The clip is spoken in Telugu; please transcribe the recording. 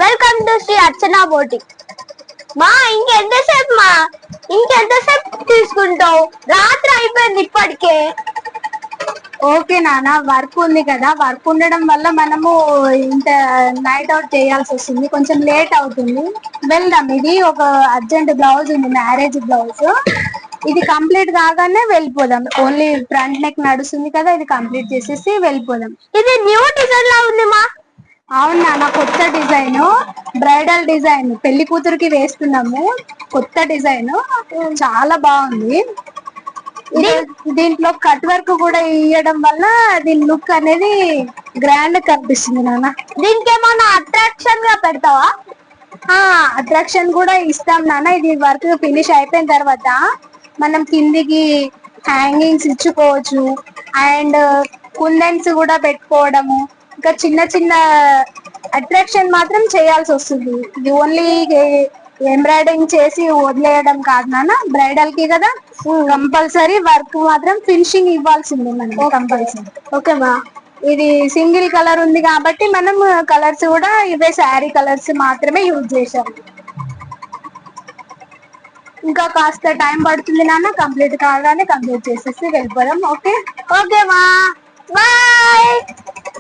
వెల్కమ్ టు శ్రీ అర్చన బోటి. మా ఇంకెంతసేపు తీసుకుంటావు? రాత్రి అయిపోయింది ఇప్పటికే. ఓకే నాన్న, వర్క్ ఉంది కదా, వర్క్ ఉండడం వల్ల మనము ఇంత నైట్ అవుట్ చేయాల్సి వస్తుంది, కొంచెం లేట్ అవుతుంది. వెళ్దాం. ఇది ఒక అర్జెంట్ బ్లౌజ్ ఉంది, మ్యారేజ్ బ్లౌజ్. ఇది కంప్లీట్ కాగానే వెళ్ళిపోదాం. ఓన్లీ ఫ్రంట్ నెక్ నడుస్తుంది కదా, ఇది కంప్లీట్ చేసేసి వెళ్ళిపోదాం. ఇది న్యూ డిజైన్ లా ఉంది మా. అవును నాన్న, కొత్త డిజైన్, బ్రైడల్ డిజైన్, పెళ్లి కూతురికి వేస్తున్నాము. కొత్త డిజైన్ చాలా బాగుంది. దీంట్లో కట్ వర్క్ కూడా ఇవ్వడం వల్ల దీని లుక్ అనేది గ్రాండ్ కనిపిస్తుంది నాన్న. దీనికి ఏమన్నా అట్రాక్షన్ గా పెడతావా? అట్రాక్షన్ కూడా ఇస్తాం నాన్న. ఇది వర్క్ ఫినిష్ అయిపోయిన తర్వాత మనం కిందికి హ్యాంగింగ్స్ ఇచ్చుకోవచ్చు, అండ్ కుందన్స్ కూడా పెట్టుకోవడము, ఇంకా చిన్న చిన్న అట్రాక్షన్ మాత్రం చేయాల్సి వస్తుంది. ఇది ఓన్లీ ఎంబ్రాయిడరింగ్ చేసి వదిలేయడం కాదు నాన్న, బ్రైడల్ కి కదా కంపల్సరీ వర్క్ మాత్రం ఫినిషింగ్ ఇవ్వాల్సింది మనం కంపల్సరీ. ఓకే మా. ఇది సింగిల్ కలర్ ఉంది కాబట్టి మనం కలర్స్ కూడా ఇవే శారీ కలర్స్ మాత్రమే యూజ్ చేసాం. ఇంకా కాస్త టైం పడుతుంది నాన్న, కంప్లీట్ కాగానే కంప్లీట్ చేసేసి వెళ్ళిపోదాం. ఓకే ఓకే మా, బాయ్.